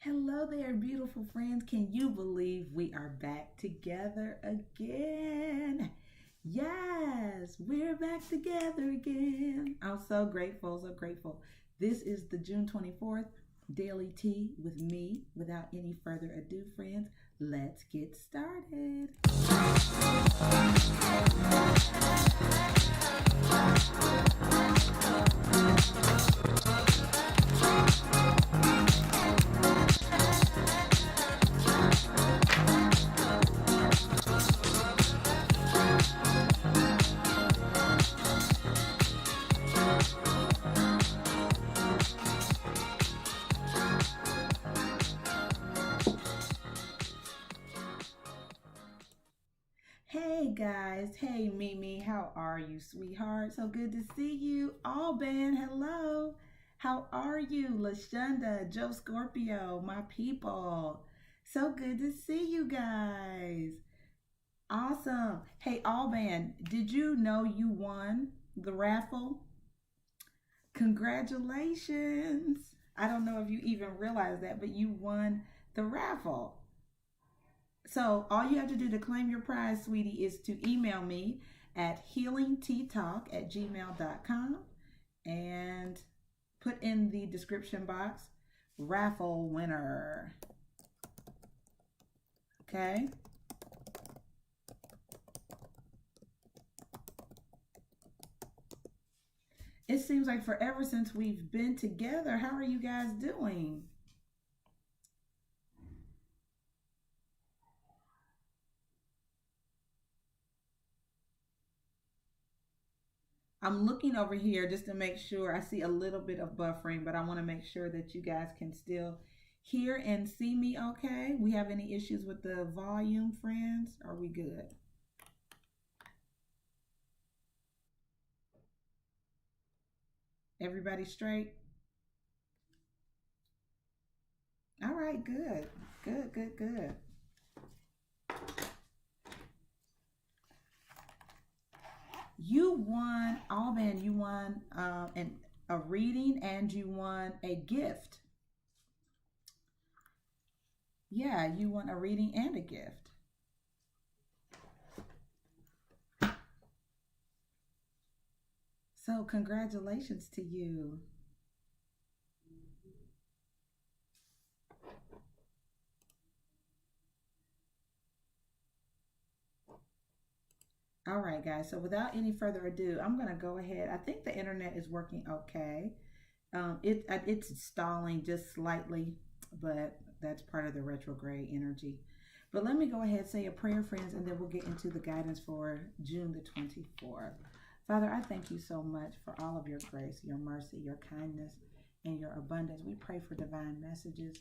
Hello there, beautiful friends. Can you believe we are back together again? Yes, we're back together again. I'm so grateful, so grateful. This is the June 24th Daily Tea with me. Without any further ado, friends, let's get started. Hey guys, hey Mimi, how are you, sweetheart? So good to see you. Alban, hello. How are you? Lashunda, Joe Scorpio, my people. So good to see you guys. Awesome. Hey Alban, did you know you won the raffle? Congratulations. I don't know if you even realize that, but you won the raffle. So all you have to do to claim your prize, sweetie, is to email me at healingteatalk@gmail.com and put in the description box, raffle winner. Okay? It seems like forever since we've been together. How are you guys doing? I'm looking over here just to make sure. I see a little bit of buffering, but I want to make sure that you guys can still hear and see me okay. We have any issues with the volume, friends? Are we good? Everybody straight? All right, good. Good, good, good. You won, Alban, you won a reading and you won a gift. Yeah, you won a reading and a gift. So congratulations to you. All right, guys. So without any further ado, I'm going to go ahead. I think the internet is working okay. It's stalling just slightly, but that's part of the retrograde energy. But let me go ahead and say a prayer, friends, and then we'll get into the guidance for June the 24th. Father, I thank you so much for all of your grace, your mercy, your kindness, and your abundance. We pray for divine messages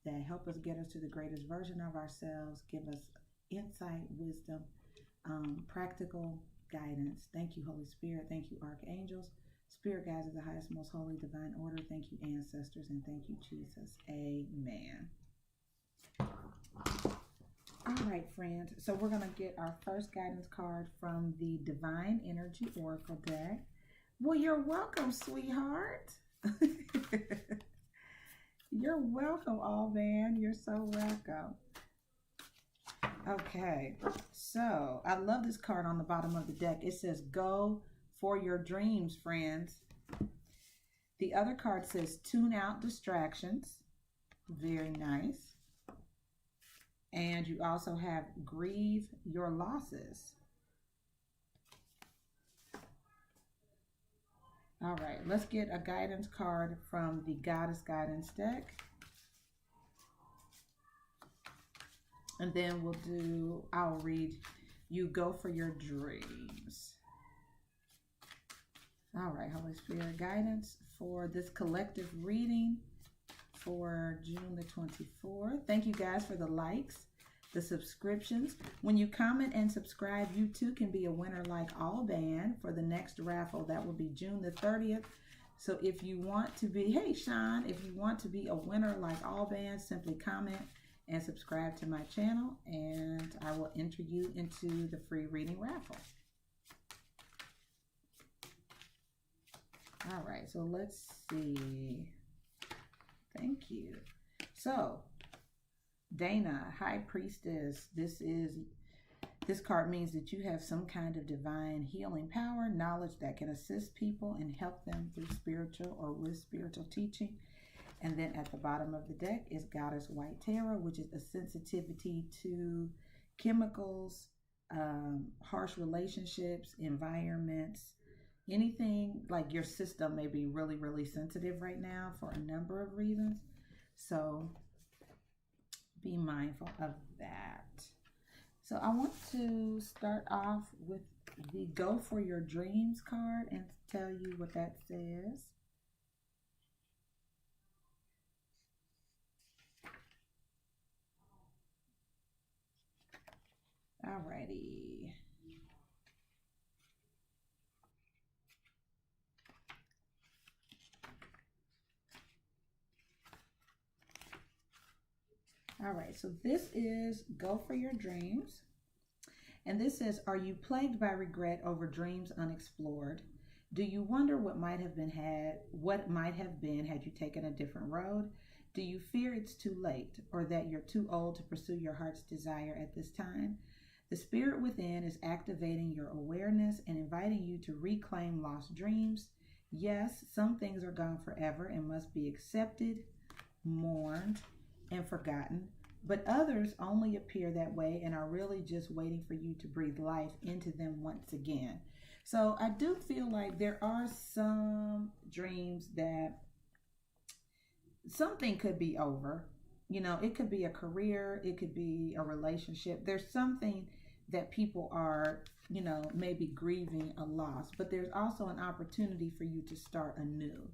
that help us get us to the greatest version of ourselves, give us insight, wisdom, practical guidance. Thank you, Holy Spirit. Thank you, archangels, spirit guides of the highest, most holy, divine order. Thank you, ancestors, and thank you, Jesus. Amen. All right, friends. So we're going to get our first guidance card from the Divine Energy Oracle deck. Well, you're welcome, sweetheart. You're welcome, Alban. You're so welcome. Okay, so I love this card on the bottom of the deck. It says, go for your dreams, friends. The other card says, tune out distractions. Very nice. And you also have grieve your losses. All right, let's get a guidance card from the Goddess Guidance deck. And then I'll read you go for your dreams. All right, Holy Spirit guidance for this collective reading for June the 24th. Thank you guys for the likes, the subscriptions. When you comment and subscribe, you too can be a winner like Alban for the next raffle. That will be June the 30th. So if you want to be, hey Sean, if you want to be a winner like Alban, simply comment and subscribe to my channel, and I will enter you into the free reading raffle. All right, so let's see. Thank you. So, Dana, High Priestess, this card means that you have some kind of divine healing power, knowledge that can assist people and help them through spiritual or with spiritual teaching. And then at the bottom of the deck is Goddess White Tarot, which is a sensitivity to chemicals, harsh relationships, environments, anything like your system may be really, really sensitive right now for a number of reasons. So be mindful of that. So I want to start off with the Go for Your Dreams card and tell you what that says. Alrighty. All right, so this is Go for Your Dreams. And this says, are you plagued by regret over dreams unexplored? Do you wonder what might have been had you taken a different road? Do you fear it's too late or that you're too old to pursue your heart's desire at this time? The spirit within is activating your awareness and inviting you to reclaim lost dreams. Yes, some things are gone forever and must be accepted, mourned, and forgotten, but others only appear that way and are really just waiting for you to breathe life into them once again. So I do feel like there are some dreams that something could be over. You know, it could be a career, it could be a relationship. There's something that people are, you know, maybe grieving a loss, but there's also an opportunity for you to start anew.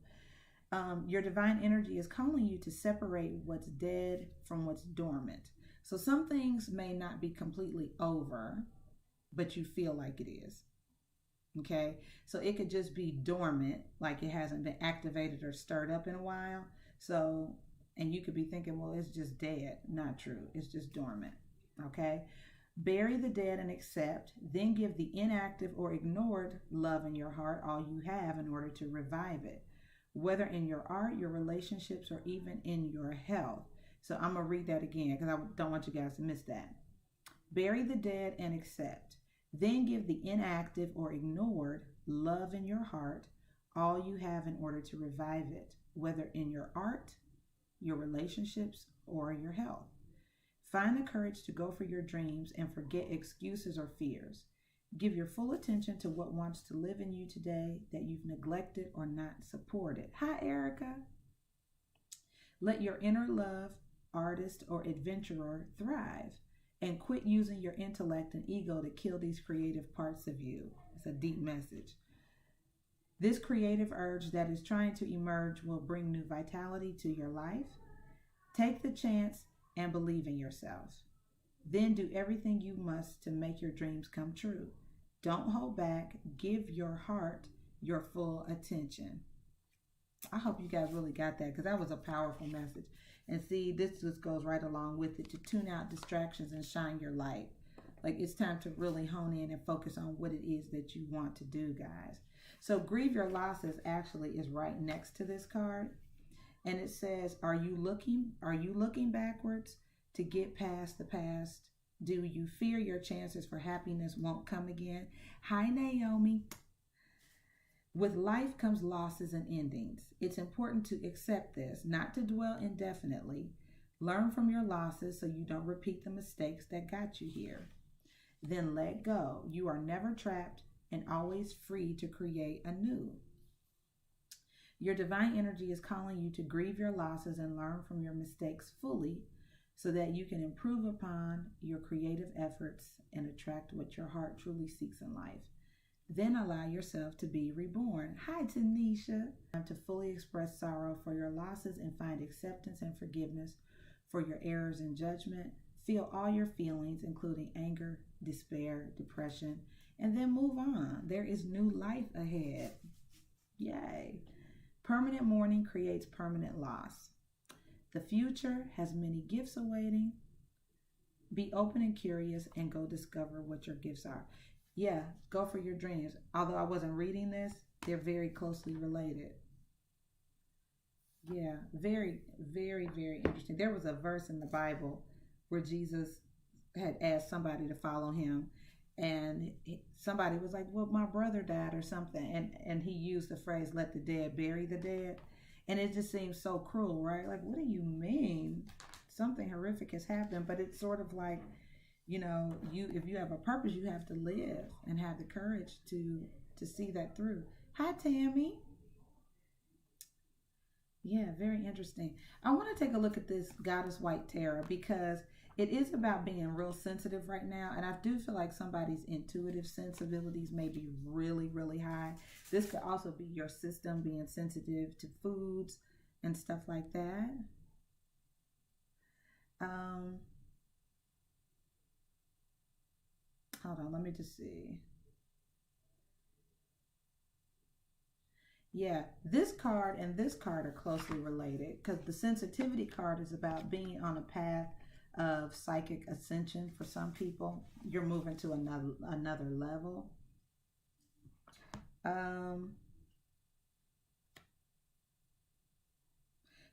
Your divine energy is calling you to separate what's dead from what's dormant. So some things may not be completely over, but you feel like it is. Okay, so it could just be dormant, like it hasn't been activated or stirred up in a while. So, and you could be thinking, well, it's just dead. Not true. It's just dormant. Okay, bury the dead and accept, then give the inactive or ignored love in your heart all you have in order to revive it, whether in your art, your relationships, or even in your health. So I'm going to read that again because I don't want you guys to miss that. Bury the dead and accept. Then give the inactive or ignored love in your heart all you have in order to revive it, whether in your art, your relationships, or your health. Find the courage to go for your dreams and forget excuses or fears. Give your full attention to what wants to live in you today that you've neglected or not supported. Hi, Erica. Let your inner love, artist, or adventurer thrive and quit using your intellect and ego to kill these creative parts of you. It's a deep message. This creative urge that is trying to emerge will bring new vitality to your life. Take the chance and believe in yourself. Then do everything you must to make your dreams come true. Don't hold back. Give your heart your full attention. I hope you guys really got that because that was a powerful message. And see, this just goes right along with it, to tune out distractions and shine your light. Like, it's time to really hone in and focus on what it is that you want to do, guys. So grieve your losses actually is right next to this card. And it says, are you looking backwards to get past the past? Do you fear your chances for happiness won't come again? Hi, Naomi. With life comes losses and endings. It's important to accept this, not to dwell indefinitely. Learn from your losses so you don't repeat the mistakes that got you here. Then let go. You are never trapped and always free to create anew. Your divine energy is calling you to grieve your losses and learn from your mistakes fully so that you can improve upon your creative efforts and attract what your heart truly seeks in life. Then allow yourself to be reborn. Hi, Tanisha. To fully express sorrow for your losses and find acceptance and forgiveness for your errors and judgment. Feel all your feelings, including anger, despair, depression, and then move on. There is new life ahead. Yay. Permanent mourning creates permanent loss. The future has many gifts awaiting. Be open and curious and go discover what your gifts are. Yeah, go for your dreams. Although I wasn't reading this, they're very closely related. Yeah, very, very, very interesting. There was a verse in the Bible where Jesus had asked somebody to follow him, and somebody was like, "Well, my brother died or something," and he used the phrase, "Let the dead bury the dead," and it just seems so cruel, right? Like, what do you mean? Something horrific has happened, but it's sort of like, you if you have a purpose, you have to live and have the courage to see that through. Hi, Tammy. Yeah, very interesting. I want to take a look at this Goddess White Tarot because it is about being real sensitive right now. And I do feel like somebody's intuitive sensibilities may be really, really high. This could also be your system being sensitive to foods and stuff like that. Um, Hold on, let me just see. Yeah, this card and this card are closely related because the sensitivity card is about being on a path of psychic ascension for some people. You're moving to another level. Um,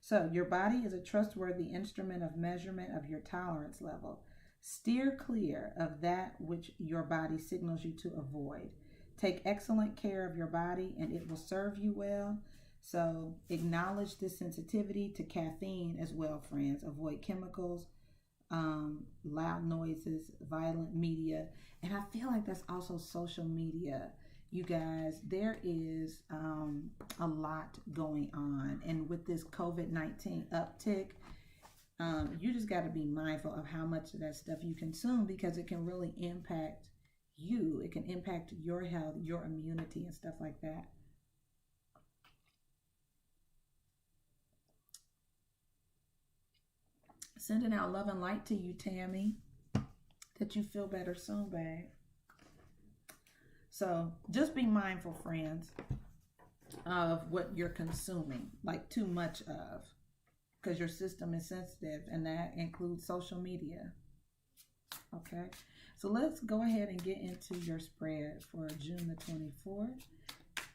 so your body is a trustworthy instrument of measurement of your tolerance level. Steer clear of that which your body signals you to avoid. Take excellent care of your body and it will serve you well. So acknowledge this sensitivity to caffeine as well, friends. Avoid chemicals, loud noises, violent media. And I feel like that's also social media. You guys, there is a lot going on. And with this COVID-19 uptick, you just got to be mindful of how much of that stuff you consume because it can really impact you. It can impact your health, your immunity, and stuff like that. Sending out love and light to you, Tammy, that you feel better soon, babe. So just be mindful, friends, of what you're consuming, like too much of, because your system is sensitive, and that includes social media. Okay, so let's go ahead and get into your spread for June the 24th.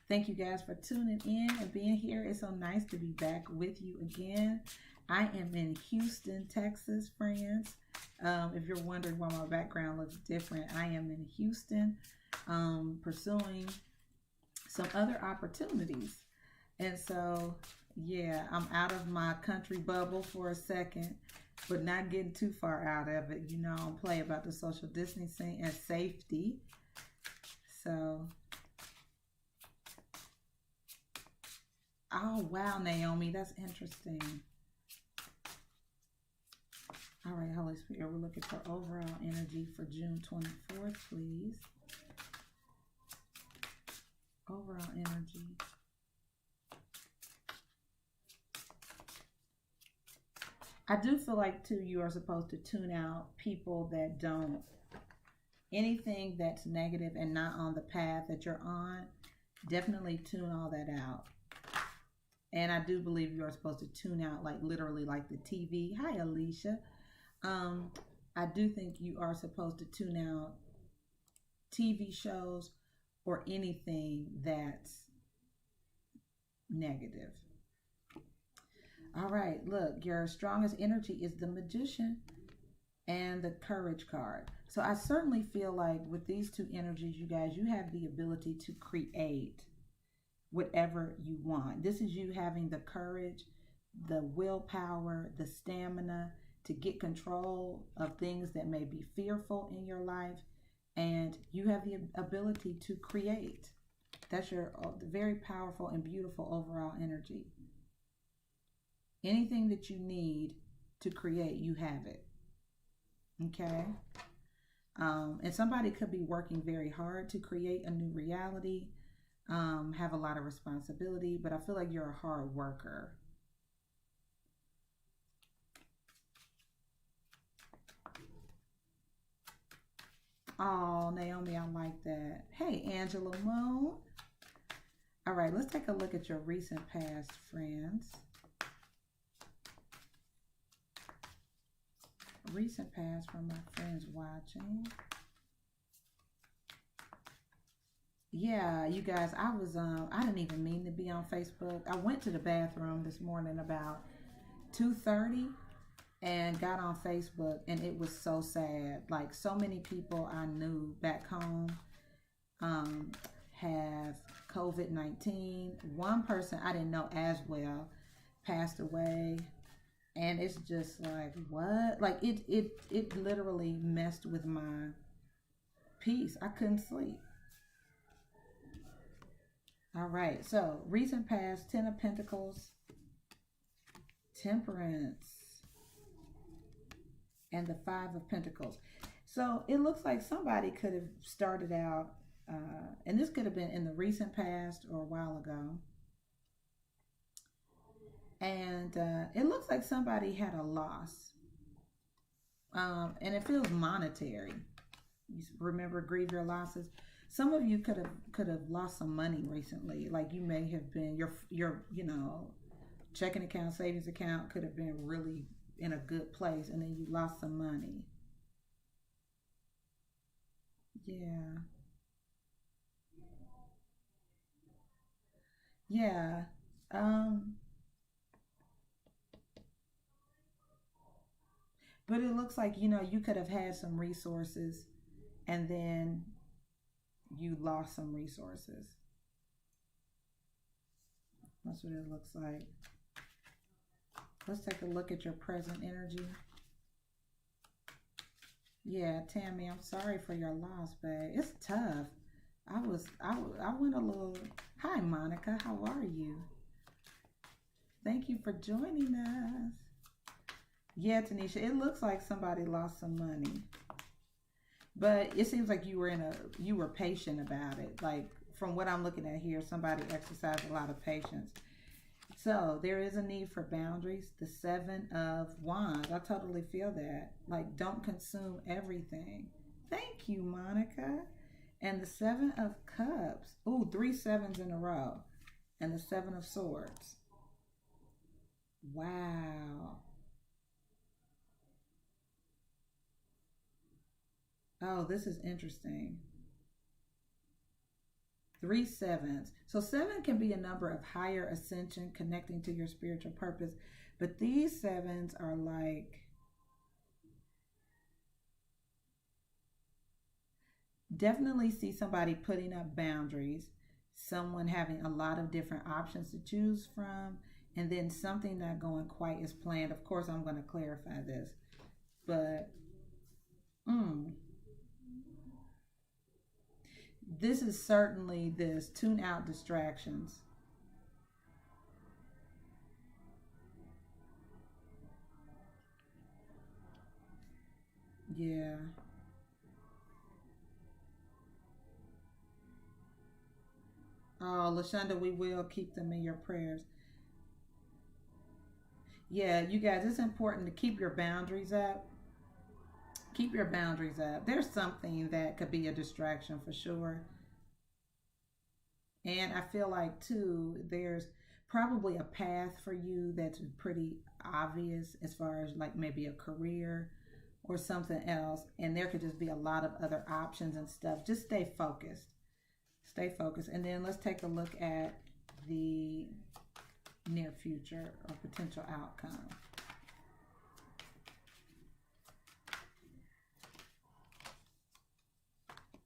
Thank you guys for tuning in and being here. It's so nice to be back with you again. I am in Houston, Texas, friends. If you're wondering why my background looks different, I am in Houston pursuing some other opportunities. And so, yeah, I'm out of my country bubble for a second, but not getting too far out of it. You know, I don't play about the social distancing and safety. So, oh, wow, Naomi, that's interesting. All right, Holy Spirit, we're looking for overall energy for June 24th, please. Overall energy. I do feel like, too, you are supposed to tune out people that don't, anything that's negative and not on the path that you're on, definitely tune all that out. And I do believe you are supposed to tune out, like literally like the TV. Hi, Alicia. I do think you are supposed to tune out TV shows or anything that's negative. All right, look, your strongest energy is the Magician and the Courage card. So I certainly feel like with these two energies, you guys, you have the ability to create whatever you want. This is you having the courage, the willpower, the stamina to get control of things that may be fearful in your life. And you have the ability to create. That's your very powerful and beautiful overall energy. Anything that you need to create, you have it. Okay? And somebody could be working very hard to create a new reality, have a lot of responsibility, but I feel like you're a hard worker. Oh, Naomi, I like that. Hey, Angela Moon. All right, let's take a look at your recent past, friends. Recent past from my friends watching. Yeah, you guys, I didn't even mean to be on Facebook. I went to the bathroom this morning about 2:30 and got on Facebook, and it was so sad. Like, so many people I knew back home um have COVID-19. One person I didn't know as well passed away, and it's just like, what? Like, it literally messed with my peace. I couldn't sleep. All right, so recent past, Ten of Pentacles, Temperance, and the Five of Pentacles. So it looks like somebody could have started out, and this could have been in the recent past or a while ago. And it looks like somebody had a loss. And it feels monetary. You remember, grieve your losses. Some of you could have lost some money recently. Like, you may have been your checking account, savings account could have been really in a good place, and then you lost some money. Yeah. Yeah. Um, but it looks like, you could have had some resources, and then you lost some resources. That's what it looks like. Let's take a look at your present energy. Yeah, Tammy, I'm sorry for your loss, babe. It's tough. I went a little. Hi, Monica. How are you? Thank you for joining us. Yeah, Tanisha, it looks like somebody lost some money, but it seems like you were patient about it. Like, from what I'm looking at here, somebody exercised a lot of patience. So there is a need for boundaries. The Seven of Wands. I totally feel that. Like, don't consume everything. Thank you, Monica. And the Seven of Cups. Ooh, 3 7s in a row. And the Seven of Swords. Wow. Oh, this is interesting. 3 7s. So 7 can be a number of higher ascension, connecting to your spiritual purpose. But these 7s are like, definitely see somebody putting up boundaries, someone having a lot of different options to choose from, and then something not going quite as planned. Of course, I'm going to clarify this, but this is certainly this. Tune out distractions. Yeah. Oh, Lashonda, we will keep them in your prayers. Yeah, you guys, it's important to keep your boundaries up. Keep your boundaries up. There's something that could be a distraction for sure. And I feel like, too, there's probably a path for you that's pretty obvious, as far as like maybe a career or something else. And there could just be a lot of other options and stuff. Just stay focused. Stay focused. And then let's take a look at the near future or potential outcome.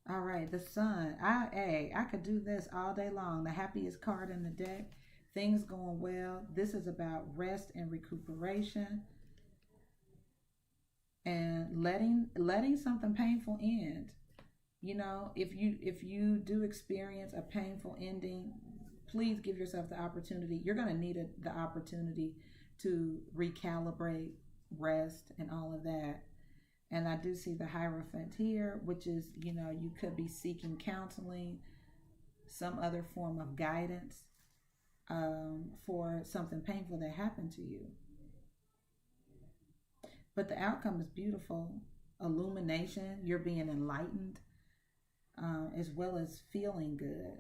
All right, the Sun. I could do this all day long. The happiest card in the deck. Things going well. This is about rest and recuperation, and letting something painful end. If you do experience a painful ending, please give yourself the opportunity. You're going to need the opportunity to recalibrate, rest, and all of that. And I do see the Hierophant here, which is, you could be seeking counseling, some other form of guidance, for something painful that happened to you. But the outcome is beautiful. Illumination, you're being enlightened, as well as feeling good.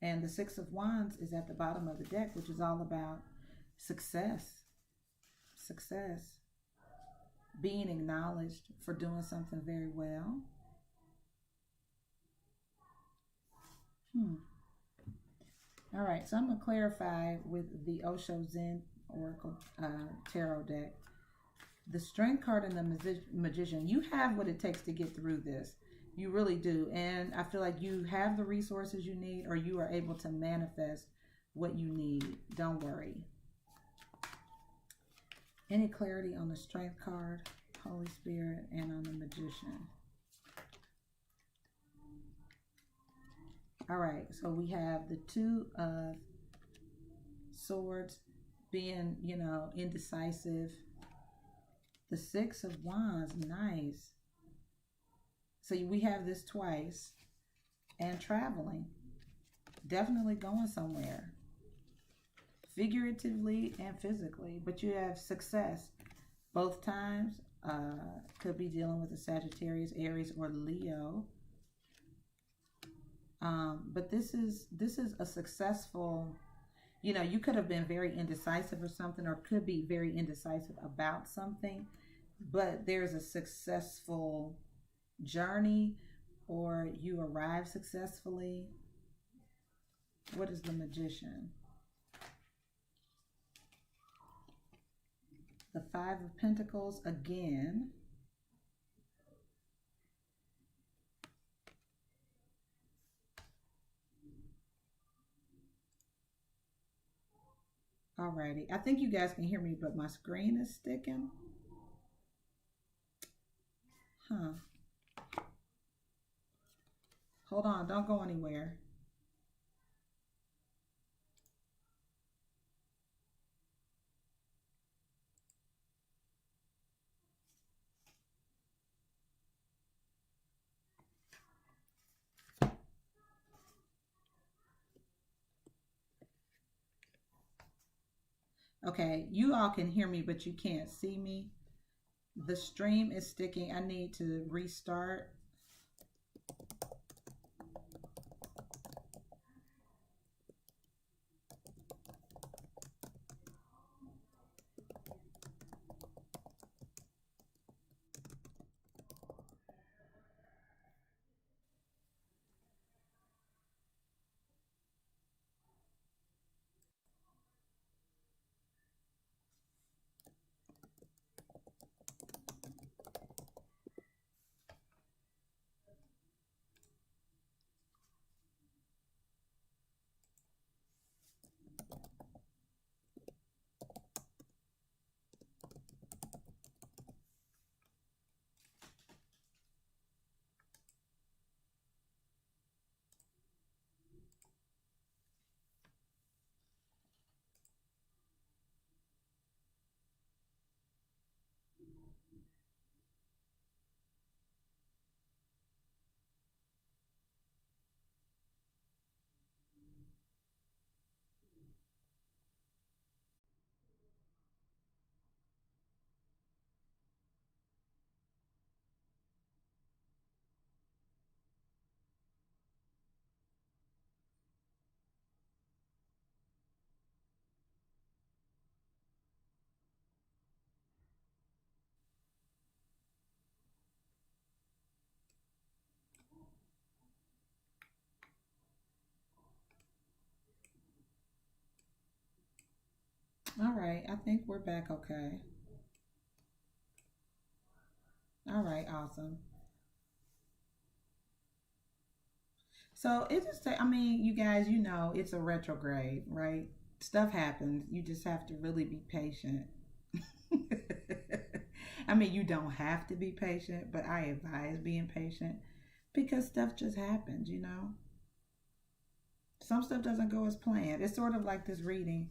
And the Six of Wands is at the bottom of the deck, which is all about success. Success. Being acknowledged for doing something very well. Hmm. All right, so I'm going to clarify with the Osho Zen Oracle Tarot deck. The Strength card and the Magician, you have what it takes to get through this. You really do. And I feel like you have the resources you need, or you are able to manifest what you need. Don't worry. Any clarity on the Strength card, Holy Spirit, and on the Magician? All right, so we have the Two of Swords being, indecisive. The Six of Wands, nice. So we have this twice. And traveling. Definitely going somewhere. Figuratively and physically. But you have success. Both times. Could be dealing with a Sagittarius, Aries, or Leo. But this is a successful, you could have been very indecisive or something, or could be very indecisive about something, but there's a successful journey, or you arrive successfully. What is the Magician? The Five of Pentacles again. Alrighty, I think you guys can hear me, but my screen is sticking. Huh. Hold on, don't go anywhere. Okay, you all can hear me, but you can't see me. The stream is sticking. I need to restart. All right, I think we're back okay. All right, awesome. So it just, I mean, you guys, it's a retrograde, right? Stuff happens. You just have to really be patient. I mean, you don't have to be patient, but I advise being patient because stuff just happens. Some stuff doesn't go as planned. It's sort of like this reading.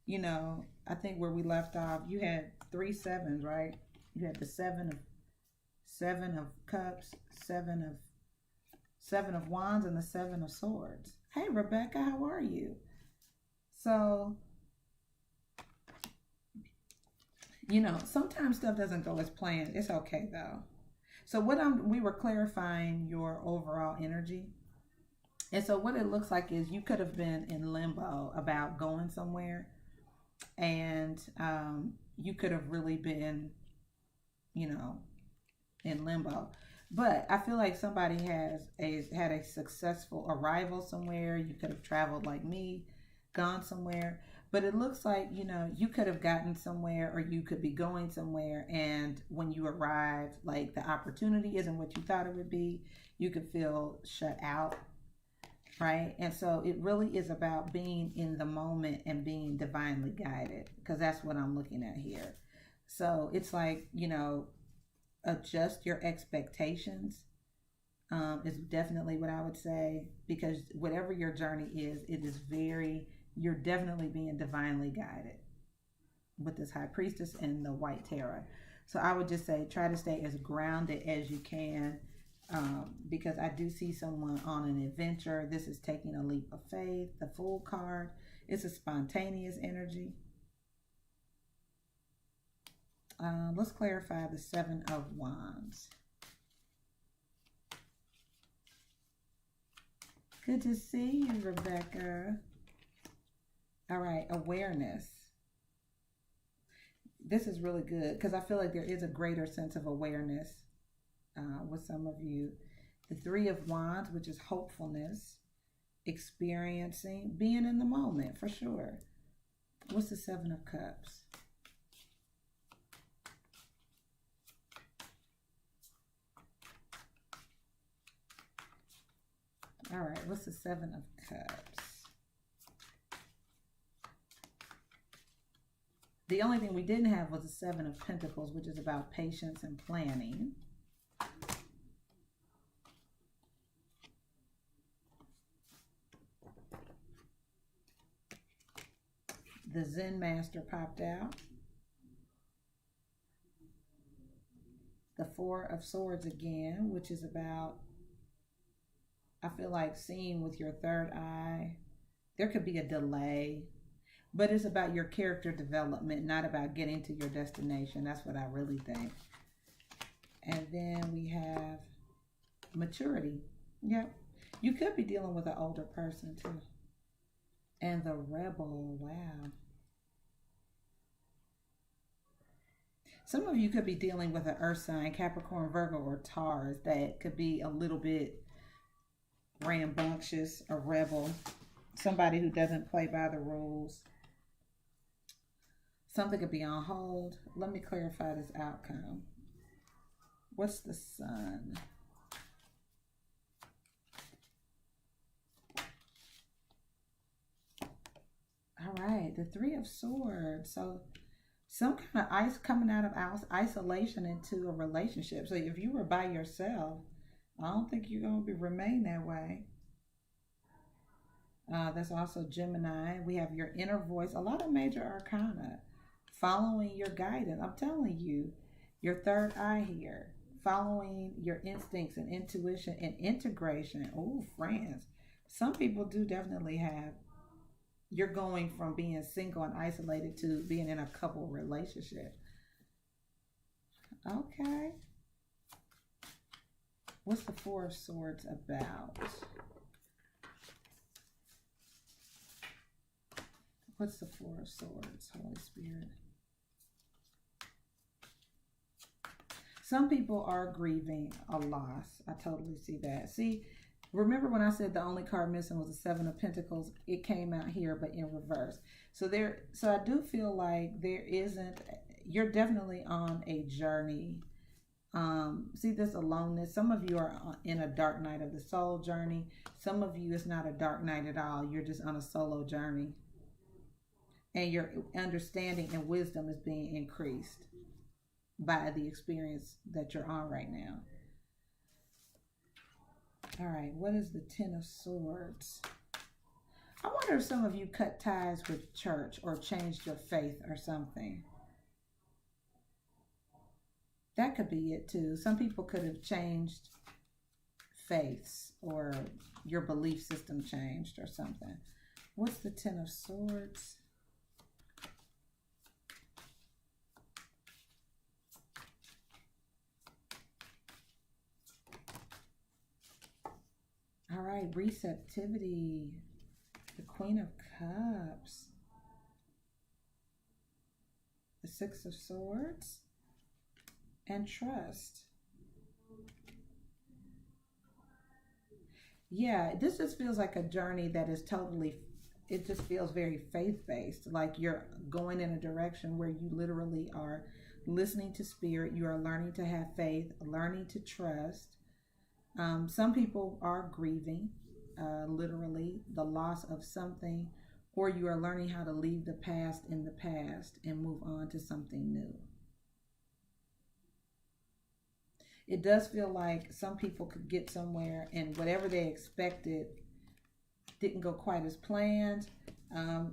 I think where we left off, you had 3 sevens, right? You had the seven of cups, seven of wands, and the 7 of swords. Hey, Rebecca, how are you? So, sometimes stuff doesn't go as planned. It's okay though. So we were clarifying your overall energy. And so what it looks like is you could have been in limbo about going somewhere, and you could have really been, in limbo. But I feel like somebody had a successful arrival somewhere. You could have traveled like me, gone somewhere. But it looks like, you know, you could have gotten somewhere or you could be going somewhere. And when you arrive, like the opportunity isn't what you thought it would be. You could feel shut out, right? And so it really is about being in the moment and being divinely guided, because that's what I'm looking at here. So it's like, you know, adjust your expectations is definitely what I would say, because whatever your journey is, it is very, you're definitely being divinely guided with this High Priestess and the White Tarot. So I would just say try to stay as grounded as you can, because I do see someone on an adventure. This is taking a leap of faith. The Fool card, it's a spontaneous energy. Let's clarify the Seven of Wands. Good to see you, Rebecca. All right, awareness. This is really good because I feel like there is a greater sense of awareness with some of you. The Three of Wands, which is hopefulness, experiencing, being in the moment for sure. What's the Seven of Cups? All right, what's the Seven of Cups? The only thing we didn't have was the Seven of Pentacles, which is about patience and planning. The Zen Master popped out. The Four of Swords again, which is about, I feel like, seeing with your third eye. There could be a delay, but it's about your character development, not about getting to your destination. That's what I really think. And then we have maturity. Yep. You could be dealing with an older person too. And the Rebel. Wow. Some of you could be dealing with an earth sign, Capricorn, Virgo, or Taurus, that could be a little bit rambunctious, a rebel, somebody who doesn't play by the rules. Something could be on hold. Let me clarify this outcome. What's the Sun? All right, the Three of Swords. So some kind of ice coming out of isolation into a relationship. So if you were by yourself, I don't think you're going to remain that way. That's also Gemini. We have your inner voice. A lot of major arcana. Following your guidance. I'm telling you, your third eye here. Following your instincts and intuition and integration. Oh, friends. Some people do definitely have, you're going from being single and isolated to being in a couple relationship. Okay. What's the Four of Swords about? What's the Four of Swords, Holy Spirit? Some people are grieving a loss. I totally see that. See, remember when I said the only card missing was the Seven of Pentacles? It came out here, but in reverse. So I do feel like you're definitely on a journey. See this aloneness. Some of you are in a dark night of the soul journey. Some of you, it's not a dark night at all. You're just on a solo journey. And your understanding and wisdom is being increased by the experience that you're on right now. All right, what is the Ten of Swords? I wonder if some of you cut ties with church or changed your faith or something. That could be it too. Some people could have changed faiths or your belief system changed or something. What's the Ten of Swords? All right, receptivity. The Queen of Cups. The Six of Swords. And trust. Yeah, this just feels like a journey that is totally, it just feels very faith based. Like you're going in a direction where you literally are listening to spirit, you are learning to have faith, learning to trust. Some people are grieving, literally, the loss of something, or you are learning how to leave the past in the past and move on to something new. It does feel like some people could get somewhere and whatever they expected didn't go quite as planned.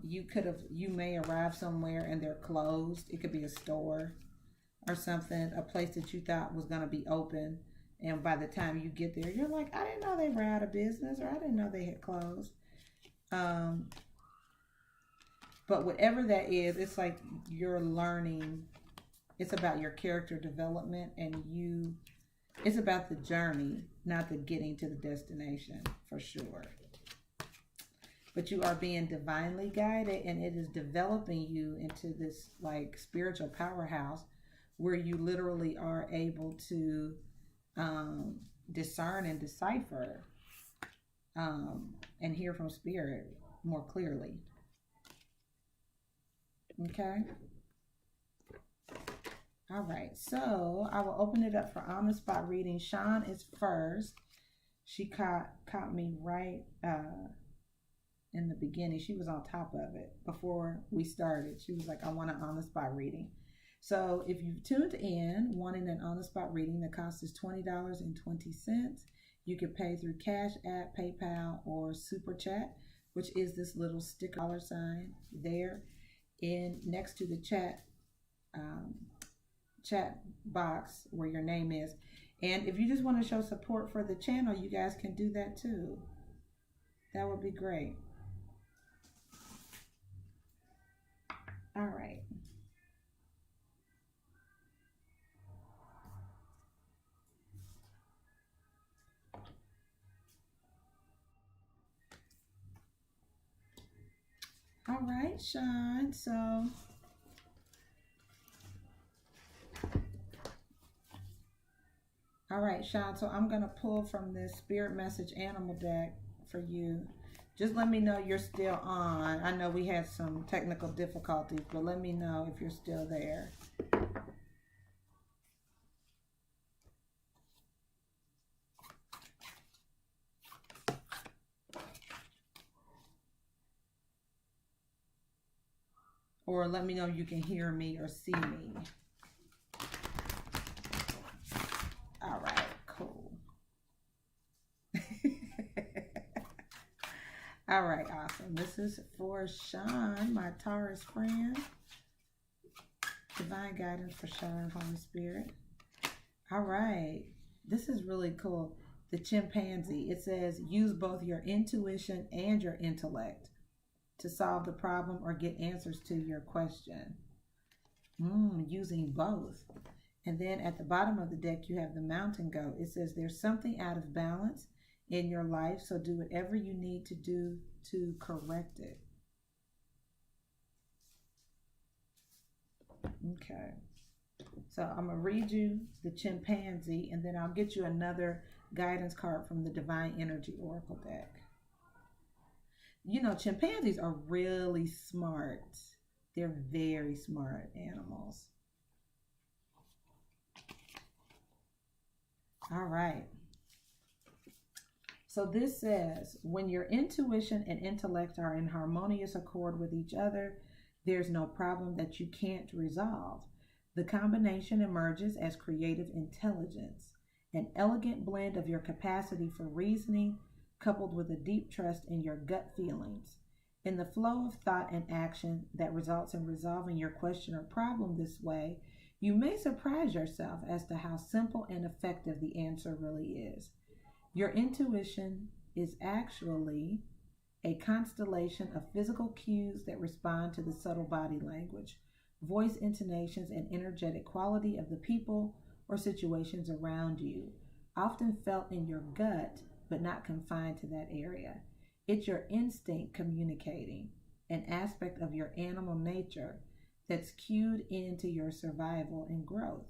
You may arrive somewhere and they're closed. It could be a store or something, a place that you thought was going to be open. And by the time you get there, you're like, I didn't know they were out of business, or I didn't know they had closed. Um, but whatever that is, it's like you're learning. It's about your character development, and it's about the journey, not the getting to the destination, for sure. But you are being divinely guided, and it is developing you into this like spiritual powerhouse where you literally are able to discern and decipher and hear from spirit more clearly. Okay. All right. So I will open it up for on the spot reading. Sean is first. She caught me right in the beginning. She was on top of it before we started. She was like, I want an on the spot reading. So if you've tuned in wanting an on the spot reading, the cost is $20.20. You can pay through Cash App, PayPal, or Super Chat, which is this little sticker $sign there in next to the chat box where your name is. And if you just want to show support for the channel, you guys can do that too. That would be great. All right. All right, Sean. So all right, Sean. So I'm going to pull from this Spirit Message Animal deck for you. Just let me know you're still on. I know we had some technical difficulties, but let me know if you're still there. Or let me know you can hear me or see me. All right, cool. All right, awesome. This is for Sean, my Taurus friend. Divine guidance for Sean, Holy Spirit. All right, this is really cool. The chimpanzee. It says, use both your intuition and your intellect to solve the problem or get answers to your question. Using both. And then at the bottom of the deck, you have the mountain goat. It says there's something out of balance in your life, so do whatever you need to do to correct it. Okay. So I'm going to read you the chimpanzee, and then I'll get you another guidance card from the Divine Energy Oracle deck. You know, chimpanzees are really smart. They're very smart animals. All right. So this says, when your intuition and intellect are in harmonious accord with each other, there's no problem that you can't resolve. The combination emerges as creative intelligence, an elegant blend of your capacity for reasoning, coupled with a deep trust in your gut feelings. In the flow of thought and action that results in resolving your question or problem this way, you may surprise yourself as to how simple and effective the answer really is. Your intuition is actually a constellation of physical cues that respond to the subtle body language, voice intonations, and energetic quality of the people or situations around you, often felt in your gut, but not confined to that area. It's your instinct communicating, an aspect of your animal nature that's cued into your survival and growth.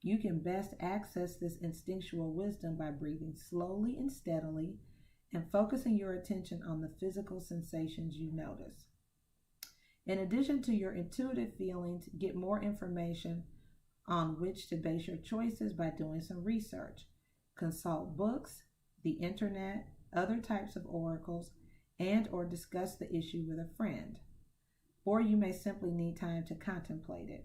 You can best access this instinctual wisdom by breathing slowly and steadily and focusing your attention on the physical sensations you notice. In addition to your intuitive feelings, get more information on which to base your choices by doing some research. Consult books, the internet, other types of oracles, and or discuss the issue with a friend. Or you may simply need time to contemplate it.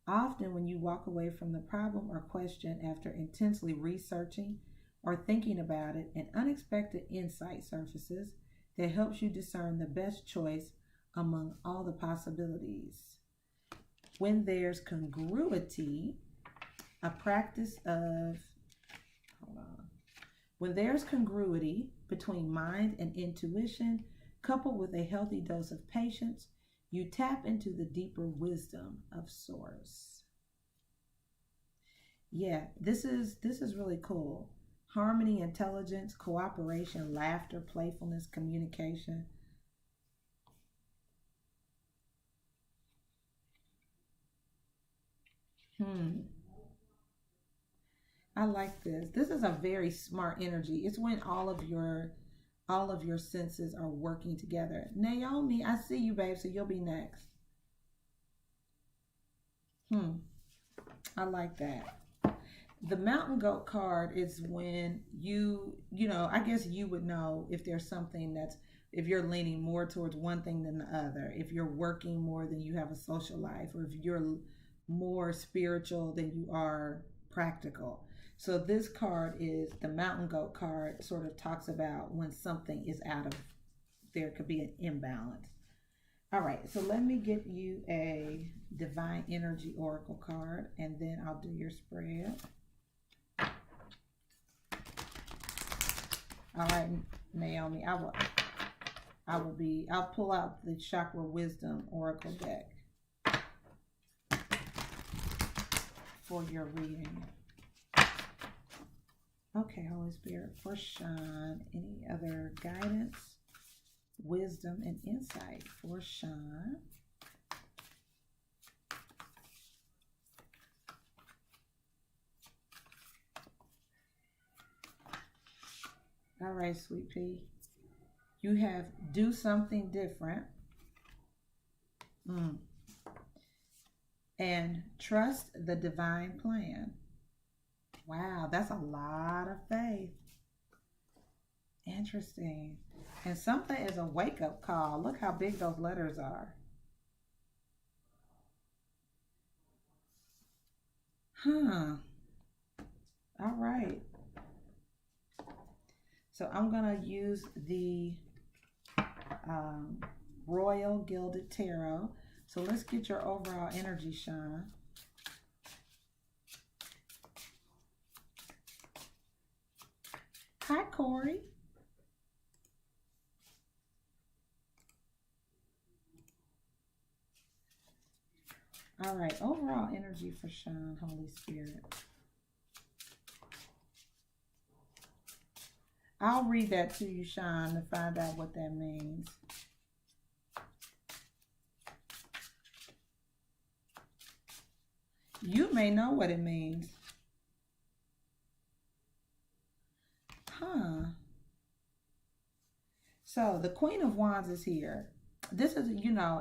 Often when you walk away from the problem or question after intensely researching or thinking about it, an unexpected insight surfaces that helps you discern the best choice among all the possibilities. When there's congruity, a practice of, when there's congruity between mind and intuition, coupled with a healthy dose of patience, you tap into the deeper wisdom of Source. Yeah, this is really cool. Harmony, intelligence, cooperation, laughter, playfulness, communication. I like this. This is a very smart energy. It's when all of your senses are working together. Naomi, I see you, babe, so you'll be next. I like that. The mountain goat card is when I guess you would know if there's something if you're leaning more towards one thing than the other, if you're working more than you have a social life, or if you're more spiritual than you are practical. So this card is the mountain goat card, sort of talks about when something is there could be an imbalance. All right, so let me get you a divine energy oracle card, and then I'll do your spread. All right, Naomi, I'll pull out the Chakra Wisdom Oracle deck for your reading. Okay, Holy Spirit, for Sean, any other guidance, wisdom, and insight for Sean? All right, sweet pea. You have do something different. And trust the divine plan. Wow, that's a lot of faith. Interesting. And something is a wake-up call. Look how big those letters are. All right. So I'm going to use the Royal Gilded Tarot. So let's get your overall energy, Sean. Hi, Corey. All right, overall energy for Sean, Holy Spirit. I'll read that to you, Sean, to find out what that means. You may know what it means. So the Queen of Wands is here. This is,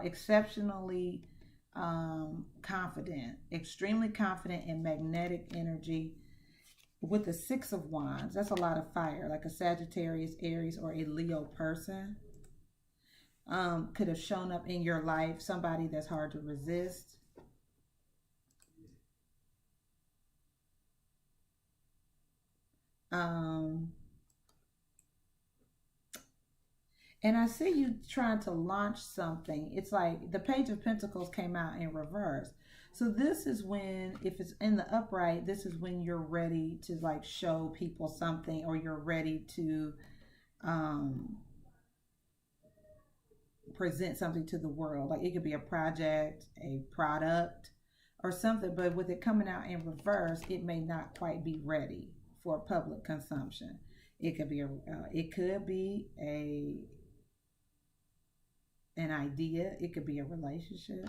exceptionally confident, extremely confident and magnetic energy. With the Six of Wands, that's a lot of fire, like a Sagittarius, Aries, or a Leo person. Could have shown up in your life, somebody that's hard to resist. And I see you trying to launch something. It's like the Page of Pentacles came out in reverse. So this is when, if it's in the upright, this is when you're ready to like show people something, or you're ready to present something to the world. Like it could be a project, a product, or something. But with it coming out in reverse, it may not quite be ready for public consumption. It could be an idea. It could be a relationship.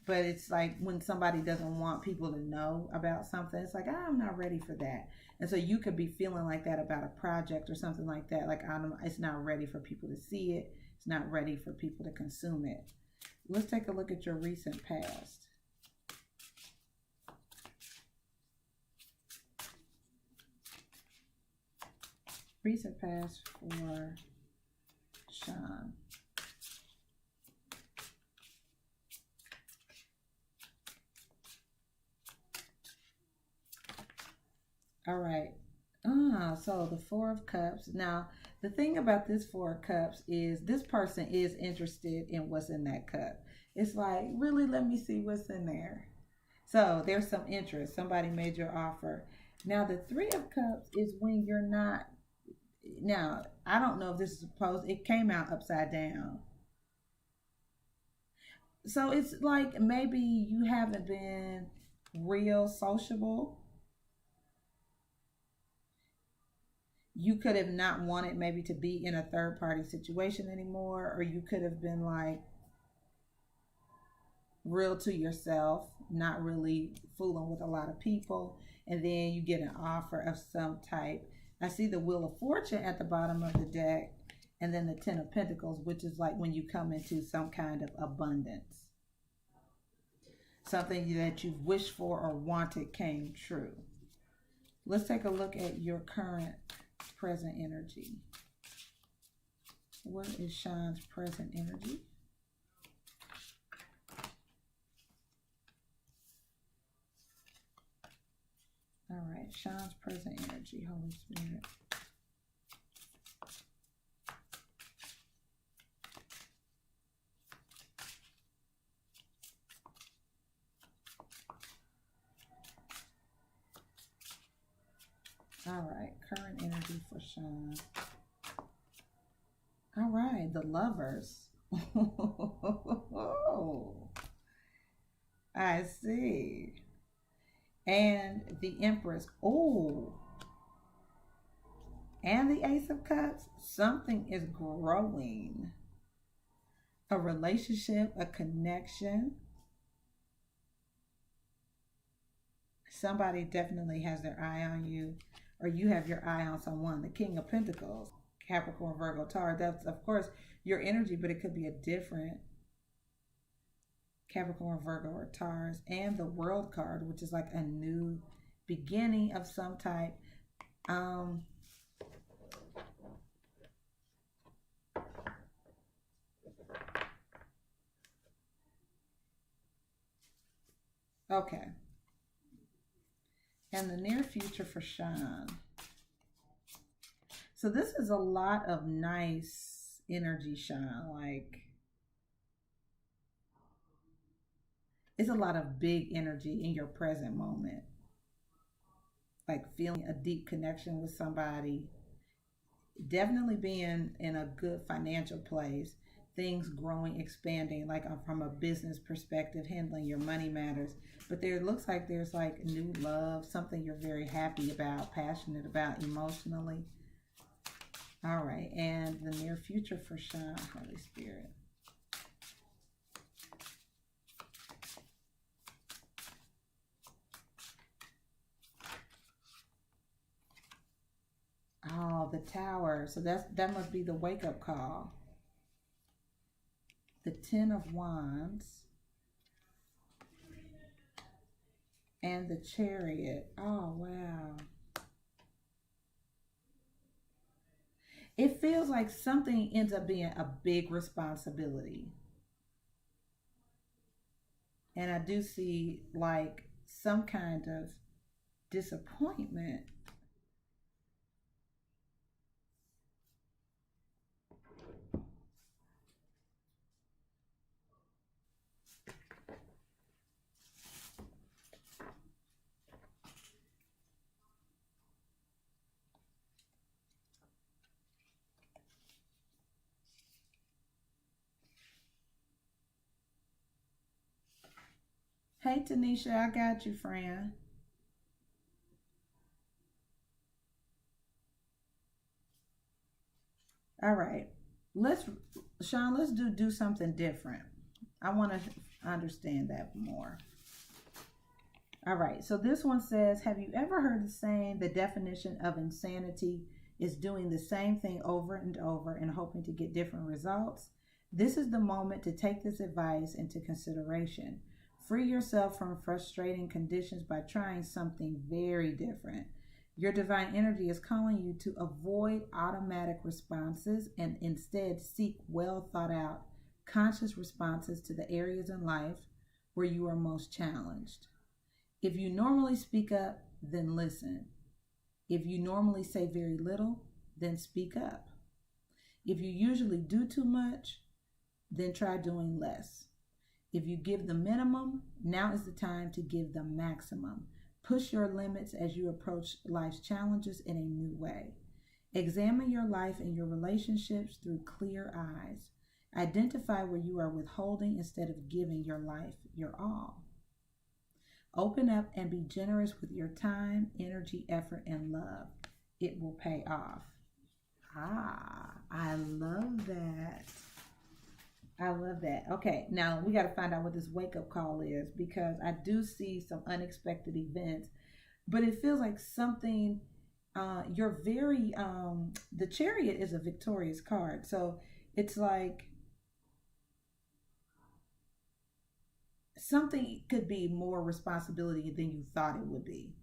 But it's like when somebody doesn't want people to know about something, it's like, I'm not ready for that. And so you could be feeling like that about a project or something like that. Like, it's not ready for people to see it. It's not ready for people to consume it. Let's take a look at your recent past. Recent past for Sean. All right. So the Four of Cups. Now, the thing about this Four of Cups is this person is interested in what's in that cup. It's like, really, let me see what's in there. So there's some interest. Somebody made your offer. Now, the Three of Cups is when you're not. Now, I don't know if this is supposed. It came out upside down. So it's like maybe you haven't been real sociable. You could have not wanted maybe to be in a third party situation anymore, or you could have been like real to yourself, not really fooling with a lot of people, and then you get an offer of some type. I see the Wheel of Fortune at the bottom of the deck, and then the Ten of Pentacles, which is like when you come into some kind of abundance. Something that you've wished for or wanted came true. Let's take a look at your current present energy. What is Sean's present energy? All right, Sean's present energy, Holy Spirit. All right, current energy for Sean. All right, the Lovers. I see. And the Empress. Oh. And the Ace of Cups. Something is growing. A relationship, a connection. Somebody definitely has their eye on you, or you have your eye on someone. The King of Pentacles, Capricorn, Virgo, Taurus. That's, of course, your energy, but it could be a different Capricorn, Virgo, or Taurus. And the World card, which is like a new beginning of some type. Okay. And the near future for Sean. So this is a lot of nice energy, Sean. Like, it's a lot of big energy in your present moment. Like feeling a deep connection with somebody. Definitely being in a good financial place. Things growing, expanding, like from a business perspective, handling your money matters. But there looks like there's like new love, something you're very happy about, passionate about emotionally. All right, and the near future for Sean, Holy Spirit. Oh, the Tower. So that must be the wake-up call. The Ten of Wands. And the Chariot. Oh, wow. It feels like something ends up being a big responsibility. And I do see like some kind of disappointment. Hey, Tanisha, I got you, friend. All right. Sean, let's do something different. I want I understand that more. All right, so this one says, have you ever heard the saying, the definition of insanity is doing the same thing over and over and hoping to get different results? This is the moment to take this advice into consideration. Free yourself from frustrating conditions by trying something very different. Your divine energy is calling you to avoid automatic responses and instead seek well thought out, conscious responses to the areas in life where you are most challenged. If you normally speak up, then listen. If you normally say very little, then speak up. If you usually do too much, then try doing less. If you give the minimum, now is the time to give the maximum. Push your limits as you approach life's challenges in a new way. Examine your life and your relationships through clear eyes. Identify where you are withholding instead of giving your life your all. Open up and be generous with your time, energy, effort, and love. It will pay off. I love that. I love that. Okay, now we got to find out what this wake-up call is, because I do see some unexpected events, but it feels like something, you're very, the Chariot is a victorious card. So it's like something could be more responsibility than you thought it would be.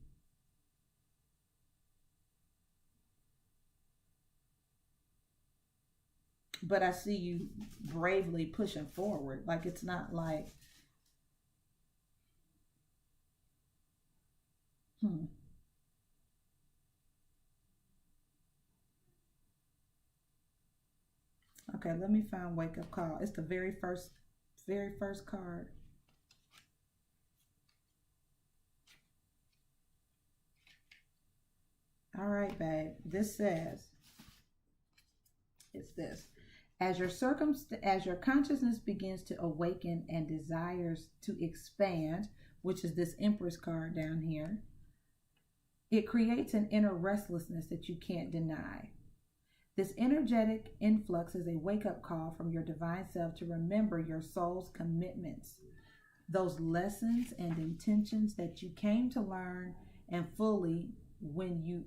But I see you bravely pushing forward. Like, it's not like, Okay, let me find wake up call. It's the very first card. All right, babe. This says, it's this. As your consciousness begins to awaken and desires to expand, which is this Empress card down here, it creates an inner restlessness that you can't deny. This energetic influx is a wake-up call from your divine self to remember your soul's commitments, those lessons and intentions that you came to learn and fully when you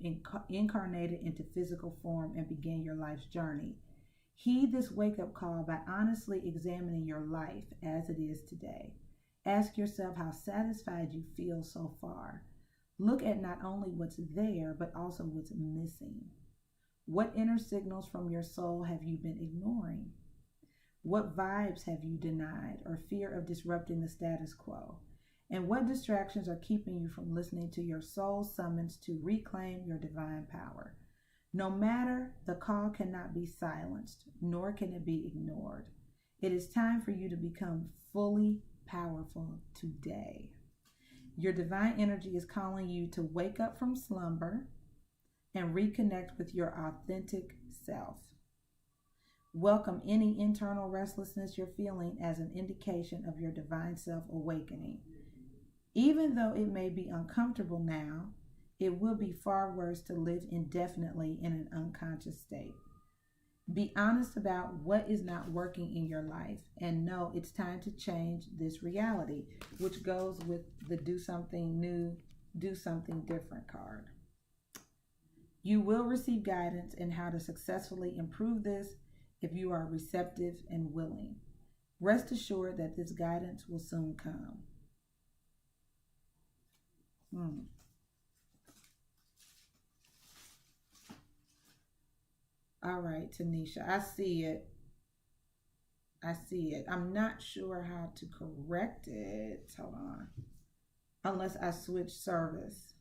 incarnated into physical form and began your life's journey. Heed this wake-up call by honestly examining your life as it is today. Ask yourself how satisfied you feel so far. Look at not only what's there, but also what's missing. What inner signals from your soul have you been ignoring? What vibes have you denied or fear of disrupting the status quo? And what distractions are keeping you from listening to your soul's summons to reclaim your divine power? No matter, the call cannot be silenced, nor can it be ignored. It is time for you to become fully powerful today. Your divine energy is calling you to wake up from slumber and reconnect with your authentic self. Welcome any internal restlessness you're feeling as an indication of your divine self awakening. Even though it may be uncomfortable now, it will be far worse to live indefinitely in an unconscious state. Be honest about what is not working in your life and know it's time to change this reality, which goes with the do something new, do something different card. You will receive guidance in how to successfully improve this if you are receptive and willing. Rest assured that this guidance will soon come. All right, Tanisha, I see it. I'm not sure how to correct it. Hold on. Unless I switch service.